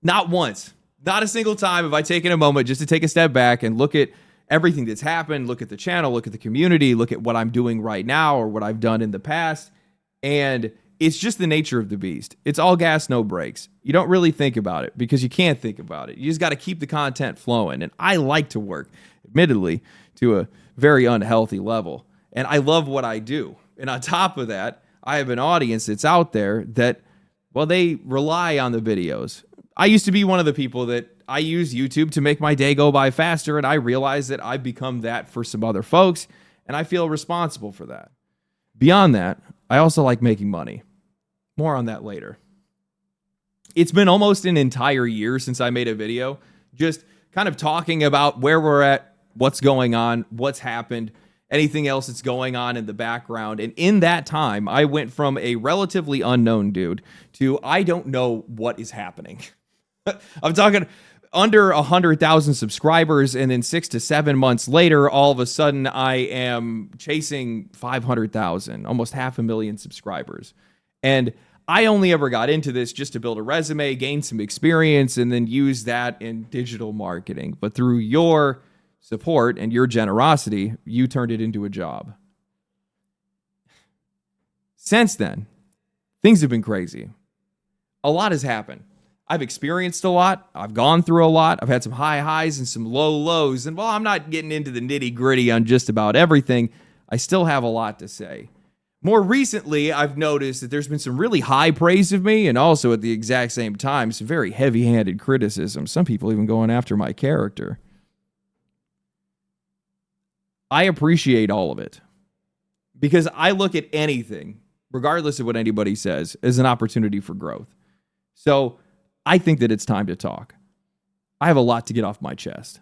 Not once. Not a single time have I taken a moment just to take a step back and look at everything that's happened, look at the channel, look at the community, look at what I'm doing right now or what I've done in the past. And it's just the nature of the beast. It's all gas, no brakes. You don't really think about it because you can't think about it. You just got to keep the content flowing. And I like to work, admittedly, to a very unhealthy level. And I love what I do. And on top of that, I have an audience that's out there that, well, they rely on the videos. I used to be one of the people that I use YouTube to make my day go by faster, and I realize that I've become that for some other folks, and I feel responsible for that. Beyond that, I also like making money. More on that later. It's been almost an entire year since I made a video, just kind of talking about where we're at, what's going on, what's happened, anything else that's going on in the background. And in that time, I went from a relatively unknown dude to I don't know what is happening. I'm talking under 100,000 subscribers, and then 6 to 7 months later, all of a sudden, I am chasing 500,000, almost 500,000 subscribers. And I only ever got into this just to build a resume, gain some experience, and then use that in digital marketing. But through your support and your generosity, you turned it into a job. Since then, things have been crazy. A lot has happened. I've experienced a lot. I've gone through a lot. I've had some high highs and some low lows. And while I'm not getting into the nitty gritty on just about everything, I still have a lot to say. More recently, I've noticed that there's been some really high praise of me and also at the exact same time, some very heavy-handed criticism. Some people even going after my character. I appreciate all of it because I look at anything, regardless of what anybody says, as an opportunity for growth. So I think that it's time to talk. I have a lot to get off my chest.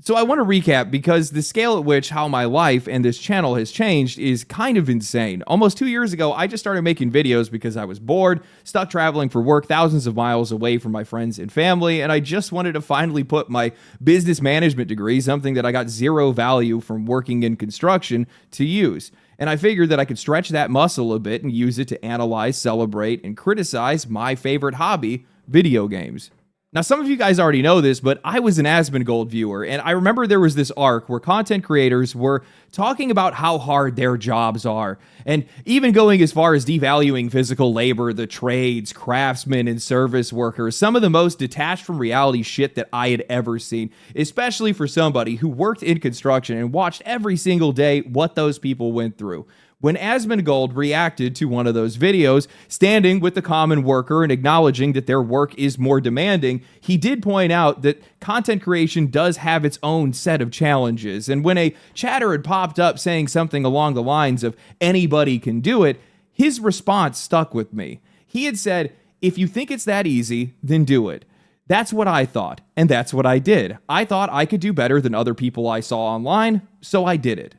So I want to recap because the scale at which how my life and this channel has changed is kind of insane. Almost 2 years ago, I just started making videos because I was bored, stuck traveling for work thousands of miles away from my friends and family, and I just wanted to finally put my business management degree, something that I got zero value from working in construction, to use. And I figured that I could stretch that muscle a bit and use it to analyze, celebrate, and criticize my favorite hobby, video games. Now, some of you guys already know this, but I was an Asmongold viewer, and I remember there was this arc where content creators were talking about how hard their jobs are, and even going as far as devaluing physical labor, the trades, craftsmen, and service workers, some of the most detached from reality shit that I had ever seen, especially for somebody who worked in construction and watched every single day what those people went through. When Asmongold reacted to one of those videos, standing with the common worker and acknowledging that their work is more demanding, he did point out that content creation does have its own set of challenges. And when a chatter had popped up saying something along the lines of anybody can do it, his response stuck with me. He had said, if you think it's that easy, then do it. That's what I thought, and that's what I did. I thought I could do better than other people I saw online, so I did it.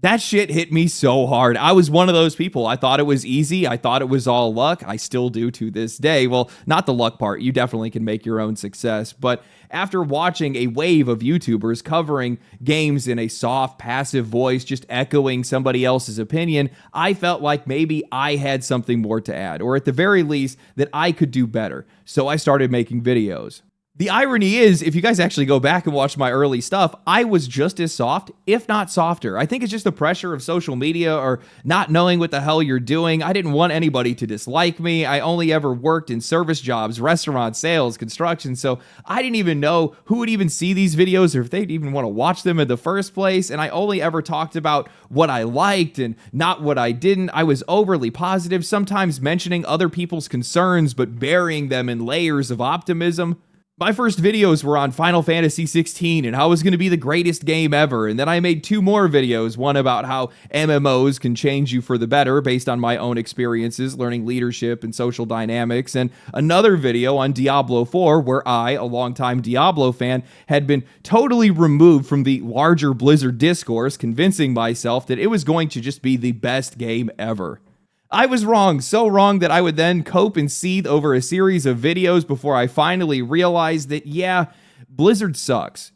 That shit hit me so hard. I was one of those people. I thought it was easy. I thought it was all luck. I still do to this day. Well, not the luck part. You definitely can make your own success. But after watching a wave of YouTubers covering games in a soft, passive voice, just echoing somebody else's opinion, I felt like maybe I had something more to add, or at the very least, that I could do better. So I started making videos. The irony is, if you guys actually go back and watch my early stuff, I was just as soft, if not softer. I think it's just the pressure of social media or not knowing what the hell you're doing. I didn't want anybody to dislike me. I only ever worked in service jobs, restaurants, sales, construction, so I didn't even know who would even see these videos or if they'd even want to watch them in the first place, and I only ever talked about what I liked and not what I didn't. I was overly positive, sometimes mentioning other people's concerns but burying them in layers of optimism. My first videos were on Final Fantasy XVI and how it was going to be the greatest game ever, and then I made 2 more videos, one about how MMOs can change you for the better based on my own experiences learning leadership and social dynamics, and another video on Diablo 4 where I, a longtime Diablo fan, had been totally removed from the larger Blizzard discourse, convincing myself that it was going to just be the best game ever. I was wrong, so wrong that I would then cope and seethe over a series of videos before I finally realized that, yeah, Blizzard sucks.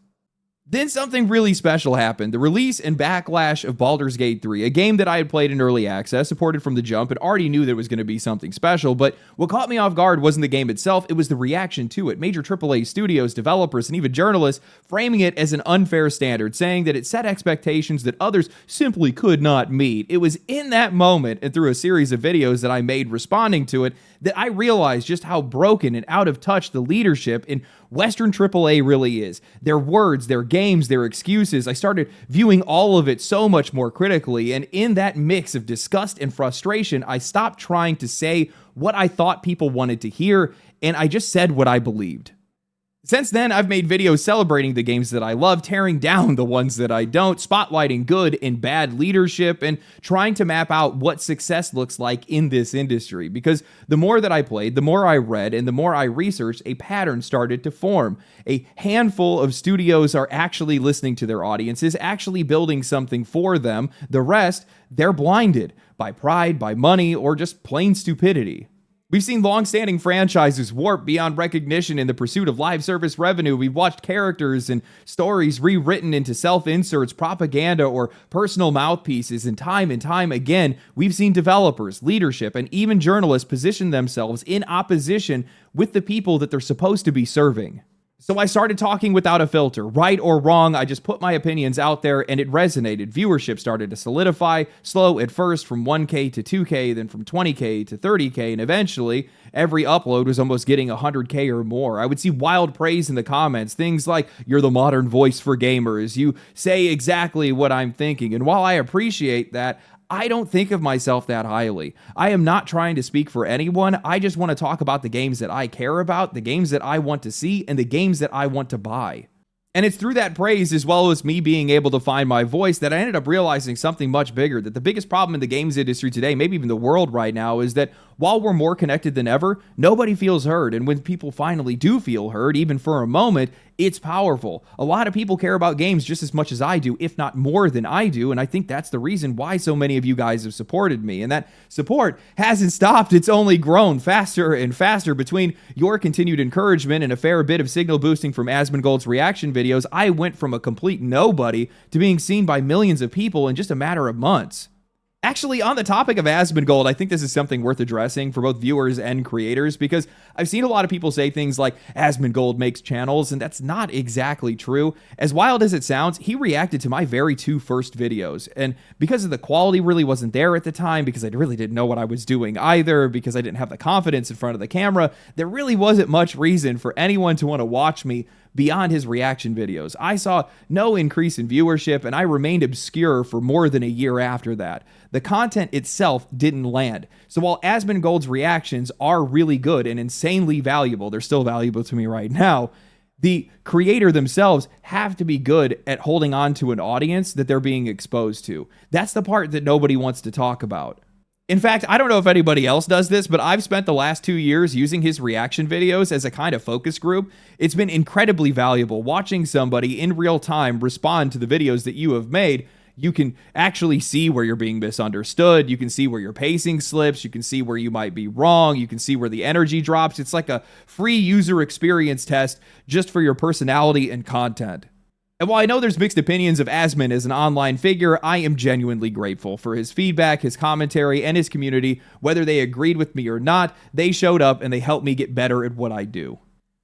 Then something really special happened. The release and backlash of Baldur's Gate 3, a game that I had played in early access, supported from the jump, and already knew there was going to be something special, but what caught me off guard wasn't the game itself, it was the reaction to it. Major AAA studios, developers, and even journalists framing it as an unfair standard, saying that it set expectations that others simply could not meet. It was in that moment, and through a series of videos that I made responding to it, that I realized just how broken and out of touch the leadership in Western AAA really is. Their words, their games, their excuses. I started viewing all of it so much more critically, and in that mix of disgust and frustration, I stopped trying to say what I thought people wanted to hear, and I just said what I believed. Since then, I've made videos celebrating the games that I love, tearing down the ones that I don't, spotlighting good and bad leadership, and trying to map out what success looks like in this industry. Because the more that I played, the more I read, and the more I researched, a pattern started to form. A handful of studios are actually listening to their audiences, actually building something for them. The rest, they're blinded by pride, by money, or just plain stupidity. We've seen long-standing franchises warp beyond recognition in the pursuit of live service revenue. We've watched characters and stories rewritten into self-inserts, propaganda, or personal mouthpieces. And time again, we've seen developers, leadership, and even journalists position themselves in opposition with the people that they're supposed to be serving. So I started talking without a filter. Right or wrong, I just put my opinions out there and it resonated. Viewership started to solidify, slow at first from 1K to 2K, then from 20K to 30K, and eventually every upload was almost getting 100K or more. I would see wild praise in the comments, things like, "You're the modern voice for gamers. You say exactly what I'm thinking." And while I appreciate that, I don't think of myself that highly. I am not trying to speak for anyone. I just want to talk about the games that I care about, the games that I want to see, and the games that I want to buy. And it's through that praise, as well as me being able to find my voice, that I ended up realizing something much bigger, that the biggest problem in the games industry today, maybe even the world right now, is that while we're more connected than ever, nobody feels heard. And when people finally do feel heard, even for a moment, it's powerful. A lot of people care about games just as much as I do, if not more than I do. And I think that's the reason why so many of you guys have supported me. And that support hasn't stopped. It's only grown faster and faster. Between your continued encouragement and a fair bit of signal boosting from Asmongold's reaction videos, I went from a complete nobody to being seen by millions of people in just a matter of months. Actually, on the topic of Asmongold, I think this is something worth addressing for both viewers and creators, because I've seen a lot of people say things like Asmongold makes channels, and that's not exactly true. As wild as it sounds, he reacted to my very two first videos, and because of the quality really wasn't there at the time, because I really didn't know what I was doing either, because I didn't have the confidence in front of the camera, there really wasn't much reason for anyone to want to watch me beyond his reaction videos. I saw no increase in viewership, and I remained obscure for more than a year after that. The content itself didn't land. So while Asmongold's reactions are really good and insanely valuable, they're still valuable to me right now, the creator themselves have to be good at holding on to an audience that they're being exposed to. That's the part that nobody wants to talk about. In fact, I don't know if anybody else does this, but I've spent the last 2 years using his reaction videos as a kind of focus group. It's been incredibly valuable watching somebody in real time respond to the videos that you have made. You can actually see where you're being misunderstood. You can see where your pacing slips. You can see where you might be wrong. You can see where the energy drops. It's like a free user experience test just for your personality and content. And while I know there's mixed opinions of Asmon as an online figure, I am genuinely grateful for his feedback, his commentary, and his community. Whether they agreed with me or not, they showed up and they helped me get better at what I do.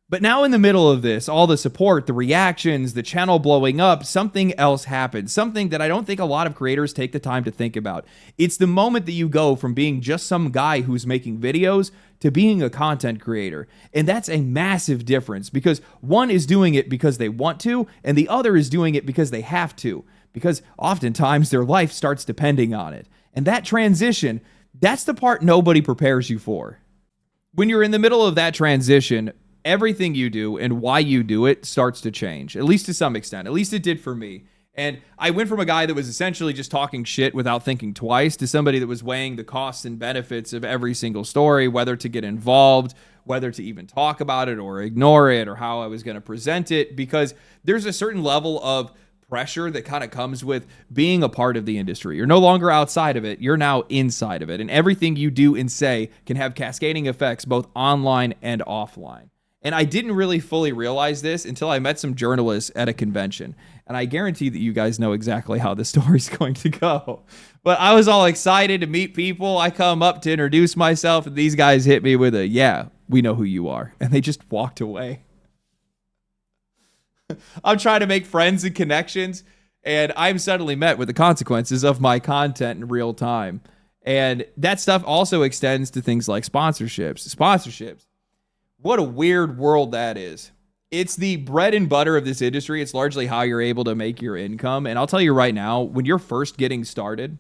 But now in the middle of this, all the support, the reactions, the channel blowing up, something else happened. Something that I don't think a lot of creators take the time to think about. It's the moment that you go from being just some guy who's making videos to being a content creator. And that's a massive difference, because one is doing it because they want to, and the other is doing it because they have to, because oftentimes their life starts depending on it. And that transition, that's the part nobody prepares you for. When you're in the middle of that transition, everything you do and why you do it starts to change, at least to some extent. At least it did for me. And I went from a guy that was essentially just talking shit without thinking twice to somebody that was weighing the costs and benefits of every single story, whether to get involved, whether to even talk about it or ignore it, or how I was going to present it, because there's a certain level of pressure that kind of comes with being a part of the industry. You're no longer outside of it. You're now inside of it. And everything you do and say can have cascading effects both online and offline. And I didn't really fully realize this until I met some journalists at a convention. And I guarantee that you guys know exactly how this story's going to go. But I was all excited to meet people. I come up to introduce myself, and these guys hit me with a, yeah, we know who you are. And they just walked away. I'm trying to make friends and connections, and I'm suddenly met with the consequences of my content in real time. And that stuff also extends to things like sponsorships. Sponsorships. What a weird world that is. It's the bread and butter of this industry. It's largely how you're able to make your income. And I'll tell you right now, when you're first getting started,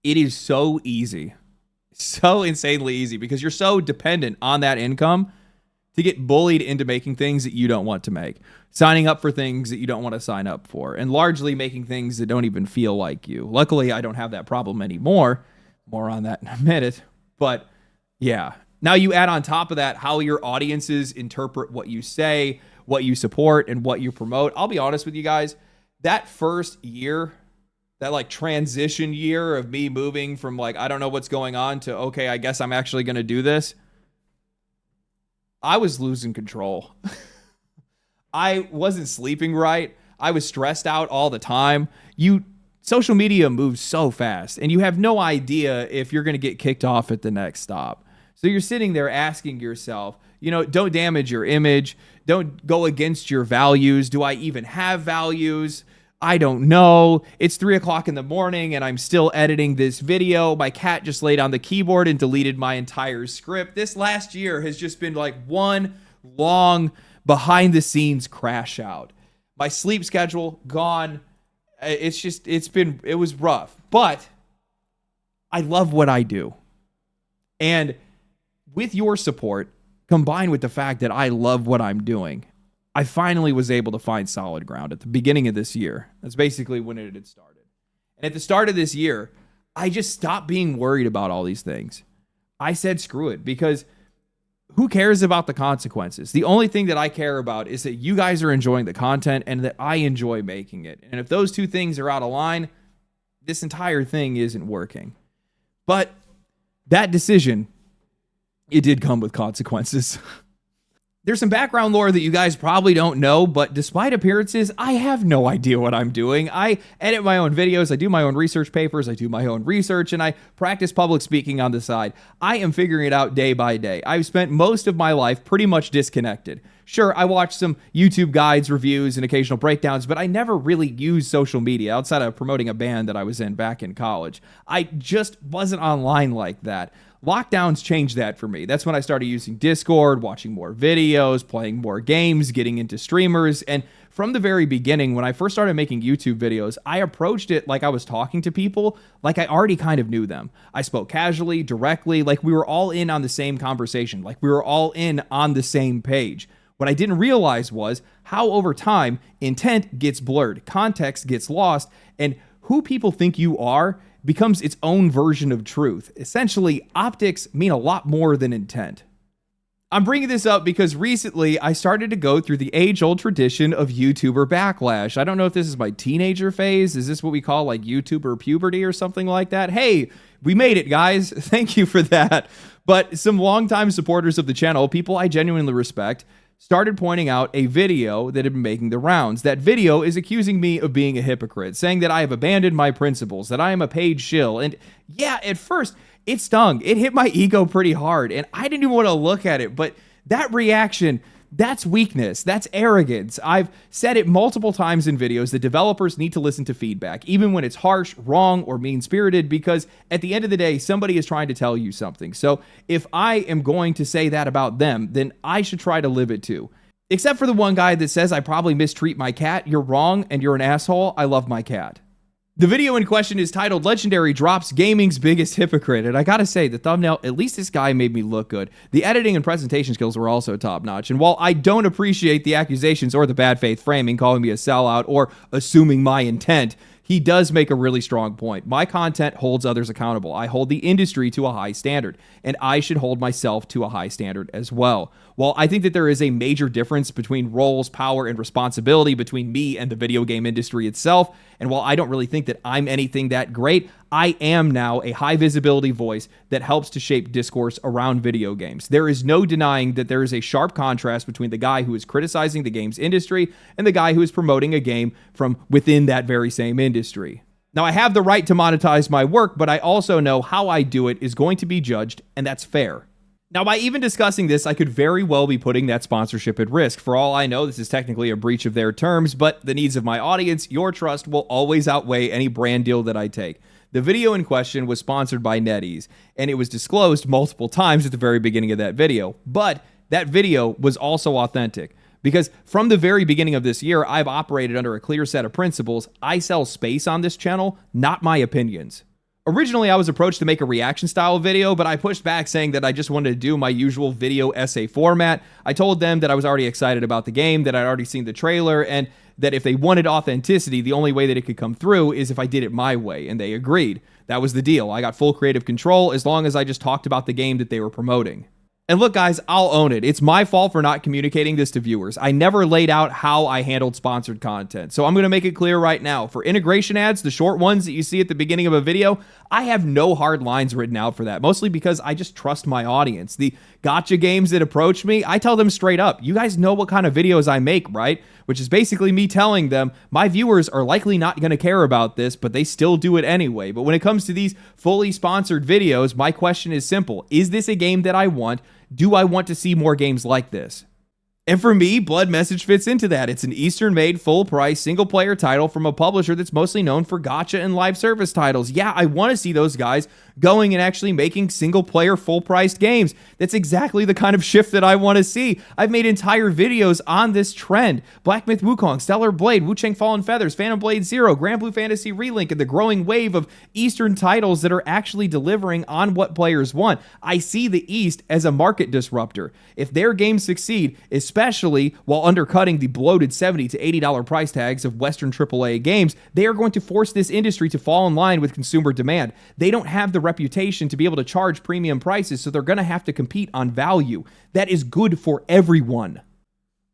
it is so easy. So insanely easy because you're so dependent on that income to get bullied into making things that you don't want to make, signing up for things that you don't want to sign up for, and largely making things that don't even feel like you. Luckily, I don't have that problem anymore. More on that in a minute. But yeah. Now you add on top of that how your audiences interpret what you say, what you support, and what you promote. I'll be honest with you guys, that first year, that like transition year of me moving from like, I don't know what's going on to, okay, I guess I'm actually going to do this. I was losing control. I wasn't sleeping right. I was stressed out all the time. Social media moves so fast, and you have no idea if you're going to get kicked off at the next stop. So you're sitting there asking yourself, don't damage your image. Don't go against your values. Do I even have values? I don't know. It's 3:00 in the morning and I'm still editing this video. My cat just laid on the keyboard and deleted my entire script. This last year has just been like one long behind the scenes crash out. My sleep schedule gone. It was rough, but I love what I do. And with your support, combined with the fact that I love what I'm doing, I finally was able to find solid ground at the beginning of this year. That's basically when it had started. And at the start of this year, I just stopped being worried about all these things. I said, screw it, because who cares about the consequences? The only thing that I care about is that you guys are enjoying the content and that I enjoy making it. And if those two things are out of line, this entire thing isn't working. But that decision, it did come with consequences. There's some background lore that you guys probably don't know, but despite appearances, I have no idea what I'm doing. I edit my own videos, I do my own research papers, I do my own research, and I practice public speaking on the side. I am figuring it out day by day. I've spent most of my life pretty much disconnected. Sure, I watch some YouTube guides, reviews, and occasional breakdowns, but I never really used social media outside of promoting a band that I was in back in college. I just wasn't online like that. Lockdowns changed that for me. That's when I started using Discord, watching more videos, playing more games, getting into streamers. And from the very beginning, when I first started making YouTube videos, I approached it like I was talking to people, like I already kind of knew them. I spoke casually, directly, like we were all in on the same conversation, like we were all in on the same page. What I didn't realize was how over time, intent gets blurred, context gets lost, and who people think you are becomes its own version of truth. Essentially, optics mean a lot more than intent. I'm bringing this up because recently I started to go through the age-old tradition of YouTuber backlash. I don't know if this is my teenager phase. Is this what we call like YouTuber puberty or something like that? Hey, we made it, guys. Thank you for that. But some longtime supporters of the channel, people I genuinely respect, started pointing out a video that had been making the rounds. That video is accusing me of being a hypocrite, saying that I have abandoned my principles, that I am a paid shill. And yeah, at first, it stung. It hit my ego pretty hard, and I didn't even want to look at it, but that reaction, that's weakness. That's arrogance. I've said it multiple times in videos that developers need to listen to feedback, even when it's harsh, wrong, or mean-spirited, because at the end of the day, somebody is trying to tell you something. So if I am going to say that about them, then I should try to live it too. Except for the one guy that says I probably mistreat my cat. You're wrong, and you're an asshole. I love my cat. The video in question is titled Legendary Drops Gaming's Biggest Hypocrite, and I gotta say, the thumbnail, at least this guy made me look good. The editing and presentation skills were also top-notch, and while I don't appreciate the accusations or the bad faith framing, calling me a sellout or assuming my intent, he does make a really strong point. My content holds others accountable. I hold the industry to a high standard, and I should hold myself to a high standard as well. While I think that there is a major difference between roles, power, and responsibility between me and the video game industry itself, and while I don't really think that I'm anything that great, I am now a high visibility voice that helps to shape discourse around video games. There is no denying that there is a sharp contrast between the guy who is criticizing the games industry and the guy who is promoting a game from within that very same industry. Now, I have the right to monetize my work, but I also know how I do it is going to be judged, and that's fair. Now, by even discussing this, I could very well be putting that sponsorship at risk. For all I know, this is technically a breach of their terms, but the needs of my audience, your trust, will always outweigh any brand deal that I take. The video in question was sponsored by NetEase, and it was disclosed multiple times at the very beginning of that video. But that video was also authentic. Because from the very beginning of this year, I've operated under a clear set of principles. I sell space on this channel, not my opinions. Originally, I was approached to make a reaction style video, but I pushed back saying that I just wanted to do my usual video essay format. I told them that I was already excited about the game, that I'd already seen the trailer, and that if they wanted authenticity, the only way that it could come through is if I did it my way, and they agreed. That was the deal. I got full creative control as long as I just talked about the game that they were promoting. And look, guys, I'll own it. It's my fault for not communicating this to viewers. I never laid out how I handled sponsored content. So I'm going to make it clear right now. For integration ads, the short ones that you see at the beginning of a video, I have no hard lines written out for that, mostly because I just trust my audience. The gotcha games that approach me, I tell them straight up, you guys know what kind of videos I make, right? Which is basically me telling them, my viewers are likely not going to care about this, but they still do it anyway. But when it comes to these fully sponsored videos, my question is simple. Is this a game that I want? Do I want to see more games like this? And for me, Blood Message fits into that. It's an Eastern-made, full-price, single-player title from a publisher that's mostly known for gacha and live service titles. Yeah, I want to see those guys going and actually making single-player, full-priced games. That's exactly the kind of shift that I want to see. I've made entire videos on this trend. Black Myth Wukong, Stellar Blade, Wu-Chang Fallen Feathers, Phantom Blade Zero, Grand Blue Fantasy Relink, and the growing wave of Eastern titles that are actually delivering on what players want. I see the East as a market disruptor. If their games succeed, especially while undercutting the bloated $70 to $80 price tags of Western AAA games, they are going to force this industry to fall in line with consumer demand. They don't have the reputation to be able to charge premium prices, so they're going to have to compete on value. That is good for everyone.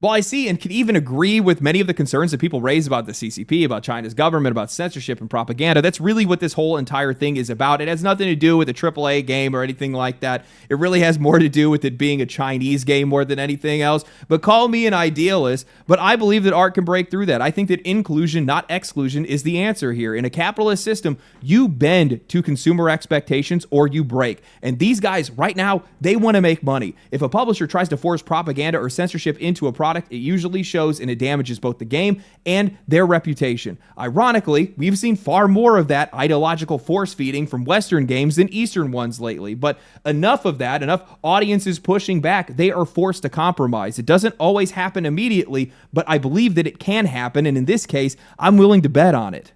While I see and can even agree with many of the concerns that people raise about the CCP, about China's government, about censorship and propaganda, that's really what this whole entire thing is about. It has nothing to do with a AAA game or anything like that. It really has more to do with it being a Chinese game more than anything else. But call me an idealist, but I believe that art can break through that. I think that inclusion, not exclusion, is the answer here. In a capitalist system, you bend to consumer expectations or you break. And these guys right now, they want to make money. If a publisher tries to force propaganda or censorship into a product, it usually shows and it damages both the game and their reputation. Ironically, we've seen far more of that ideological force feeding from Western games than Eastern ones lately, but enough of that, enough audiences pushing back, they are forced to compromise. It doesn't always happen immediately, but I believe that it can happen, and in this case, I'm willing to bet on it.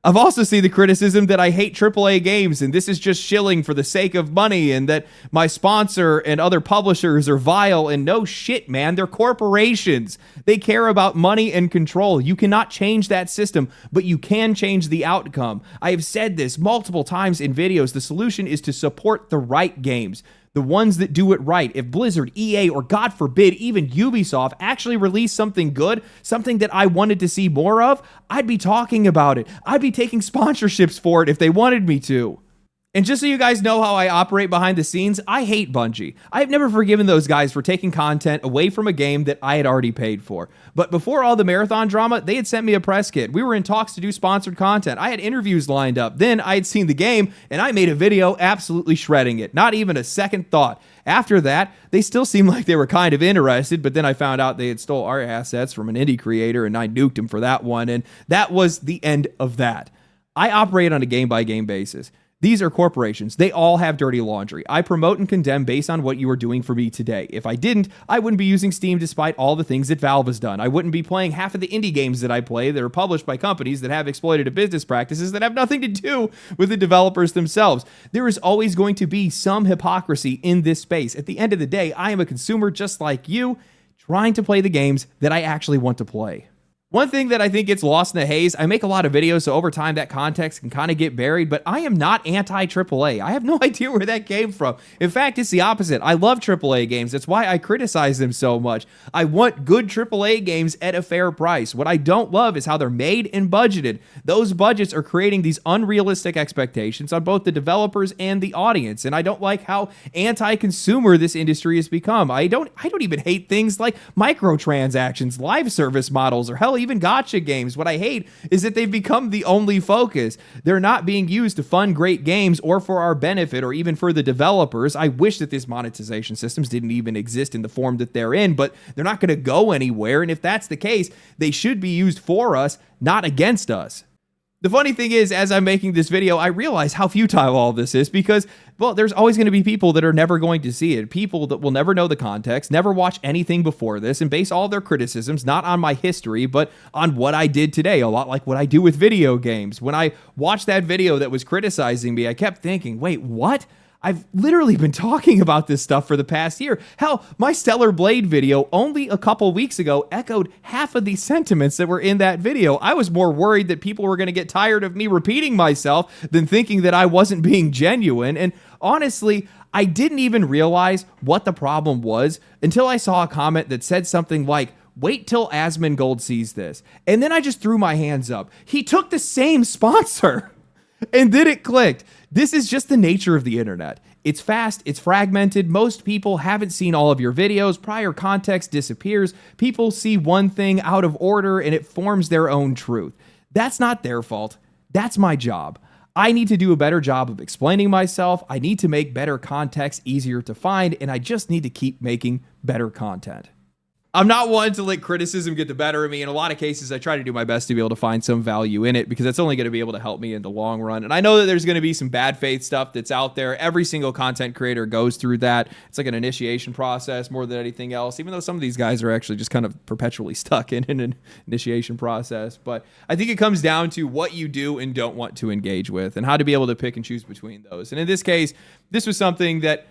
I've also seen the criticism that I hate AAA games and this is just shilling for the sake of money and that my sponsor and other publishers are vile, and no shit, man. They're corporations. They care about money and control. You cannot change that system, but you can change the outcome. I have said this multiple times in videos. The solution is to support the right games. The ones that do it right. If Blizzard, EA, or God forbid, even Ubisoft actually release something good, something that I wanted to see more of, I'd be talking about it. I'd be taking sponsorships for it if they wanted me to. And just so you guys know how I operate behind the scenes, I hate Bungie. I've never forgiven those guys for taking content away from a game that I had already paid for. But before all the marathon drama, they had sent me a press kit. We were in talks to do sponsored content. I had interviews lined up. Then I had seen the game, and I made a video absolutely shredding it. Not even a second thought. After that, they still seemed like they were kind of interested, but then I found out they had stole our assets from an indie creator, and I nuked them for that one, and that was the end of that. I operate on a game-by-game basis. These are corporations. They all have dirty laundry. I promote and condemn based on what you are doing for me today. If I didn't, I wouldn't be using Steam despite all the things that Valve has done. I wouldn't be playing half of the indie games that I play that are published by companies that have exploitative business practices that have nothing to do with the developers themselves. There is always going to be some hypocrisy in this space. At the end of the day, I am a consumer just like you, trying to play the games that I actually want to play. One thing that I think gets lost in the haze, I make a lot of videos, so over time that context can kind of get buried, but I am not anti-AAA. I have no idea where that came from. In fact, it's the opposite. I love AAA games. That's why I criticize them so much. I want good AAA games at a fair price. What I don't love is how they're made and budgeted. Those budgets are creating these unrealistic expectations on both the developers and the audience, and I don't like how anti-consumer this industry has become. I don't even hate things like microtransactions, live service models, or hell, even gacha games. What I hate is that they've become the only focus. They're not being used to fund great games or for our benefit or even for the developers. I wish that these monetization systems didn't even exist in the form that they're in, but they're not going to go anywhere. And if that's the case, they should be used for us, not against us. The funny thing is, as I'm making this video, I realize how futile all this is because, well, there's always going to be people that are never going to see it. People that will never know the context, never watch anything before this, and base all their criticisms not on my history, but on what I did today, a lot like what I do with video games. When I watched that video that was criticizing me, I kept thinking, wait, what? I've literally been talking about this stuff for the past year. Hell, my Stellar Blade video only a couple weeks ago echoed half of the sentiments that were in that video. I was more worried that people were going to get tired of me repeating myself than thinking that I wasn't being genuine. And honestly, I didn't even realize what the problem was until I saw a comment that said something like, wait till Asmongold sees this. And then I just threw my hands up. He took the same sponsor. And then it clicked. This is just the nature of the internet. It's fast, it's fragmented. Most people haven't seen all of your videos. Prior context disappears. People see one thing out of order and it forms their own truth. That's not their fault. That's my job. I need to do a better job of explaining myself. I need to make better context easier to find, and I just need to keep making better content. I'm not one to let criticism get the better of me. In a lot of cases, I try to do my best to be able to find some value in it because that's only going to be able to help me in the long run. And I know that there's going to be some bad faith stuff that's out there. Every single content creator goes through that. It's like an initiation process more than anything else, even though some of these guys are actually just kind of perpetually stuck in an initiation process. But I think it comes down to what you do and don't want to engage with and how to be able to pick and choose between those. And in this case, this was something that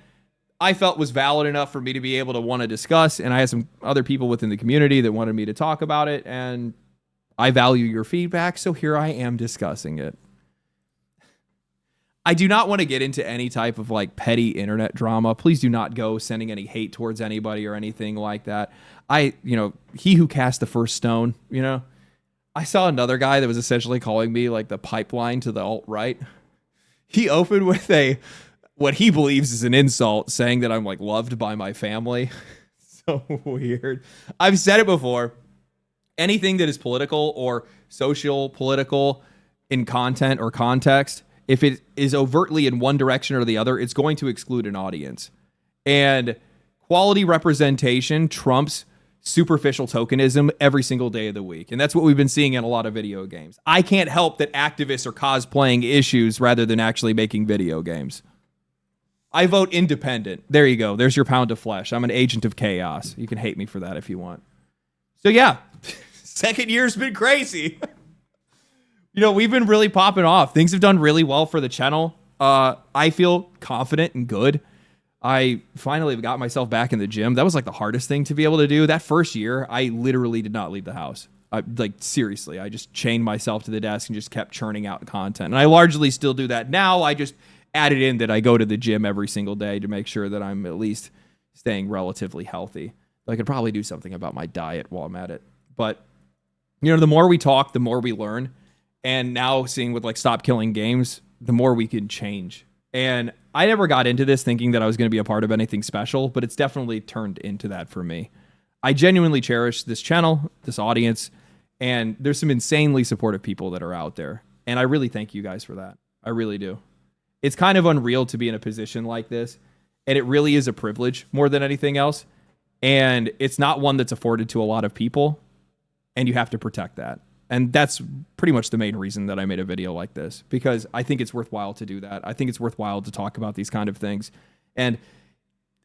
I felt was valid enough for me to be able to want to discuss, and I had some other people within the community that wanted me to talk about it, and I value your feedback, so here I am discussing it. I do not want to get into any type of like petty internet drama. Please do not go sending any hate towards anybody or anything like that. He who cast the first stone, I saw another guy that was essentially calling me like the pipeline to the alt-right. He opened with what he believes is an insult, saying that I'm like loved by my family. So weird. I've said it before. Anything that is political or social political in content or context, if it is overtly in one direction or the other, it's going to exclude an audience. And quality representation trumps superficial tokenism every single day of the week. And that's what we've been seeing in a lot of video games. I can't help that activists are cosplaying issues rather than actually making video games. I vote independent. There you go. There's your pound of flesh. I'm an agent of chaos. You can hate me for that if you want. So yeah, second year's been crazy. We've been really popping off. Things have done really well for the channel. I feel confident and good. I finally got myself back in the gym. That was like the hardest thing to be able to do. That first year, I literally did not leave the house. Seriously, I just chained myself to the desk and just kept churning out content. And I largely still do that now. I just added in that I go to the gym every single day to make sure that I'm at least staying relatively healthy. I could probably do something about my diet while I'm at it. But, the more we talk, the more we learn. And now seeing with Stop Killing Games, the more we can change. And I never got into this thinking that I was going to be a part of anything special, but it's definitely turned into that for me. I genuinely cherish this channel, this audience, and there's some insanely supportive people that are out there. And I really thank you guys for that. I really do. It's kind of unreal to be in a position like this, and it really is a privilege more than anything else. And it's not one that's afforded to a lot of people, and you have to protect that. And that's pretty much the main reason that I made a video like this, because I think it's worthwhile to do that. I think it's worthwhile to talk about these kind of things. And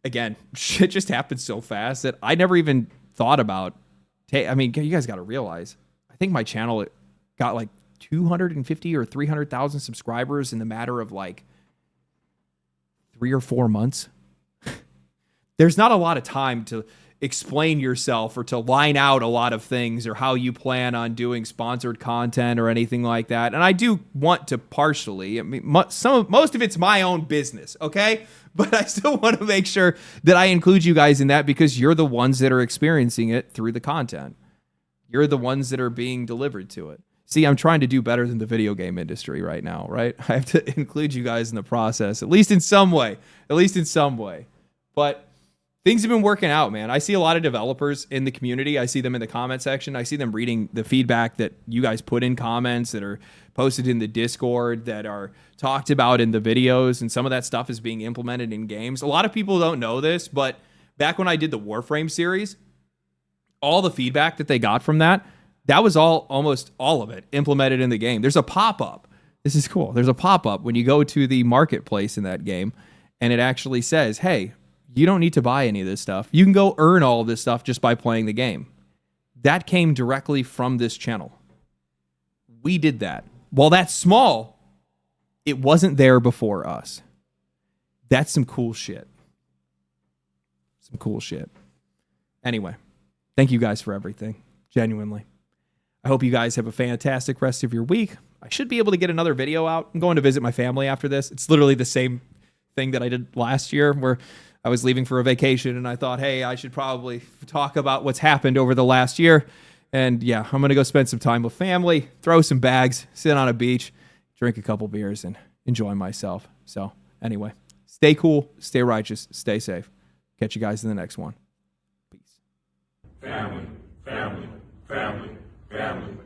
again, shit just happened so fast that I never even thought about. You guys got to realize, I think my channel got 250 or 300,000 subscribers in the matter of 3 or 4 months. There's not a lot of time to explain yourself or to line out a lot of things or how you plan on doing sponsored content or anything like that. And I do want to partially, I mean, most of it's my own business, okay? But I still want to make sure that I include you guys in that because you're the ones that are experiencing it through the content. You're the ones that are being delivered to it. See, I'm trying to do better than the video game industry right now, right? I have to include you guys in the process, at least in some way. But things have been working out, man. I see a lot of developers in the community. I see them in the comment section. I see them reading the feedback that you guys put in comments that are posted in the Discord, that are talked about in the videos, and some of that stuff is being implemented in games. A lot of people don't know this, but back when I did the Warframe series, all the feedback that they got from that was almost all of it implemented in the game. There's a pop-up. This is cool. There's a pop-up when you go to the marketplace in that game, and it actually says, hey, you don't need to buy any of this stuff. You can go earn all of this stuff just by playing the game. That came directly from this channel. We did that. While that's small, it wasn't there before us. That's some cool shit. Anyway, thank you guys for everything. Genuinely. I hope you guys have a fantastic rest of your week. I should be able to get another video out. I'm going to visit my family after this. It's literally the same thing that I did last year where I was leaving for a vacation and I thought, hey, I should probably talk about what's happened over the last year. And yeah, I'm going to go spend some time with family, throw some bags, sit on a beach, drink a couple beers, and enjoy myself. So anyway, stay cool, stay righteous, stay safe. Catch you guys in the next one. Peace. Family, family, family, family.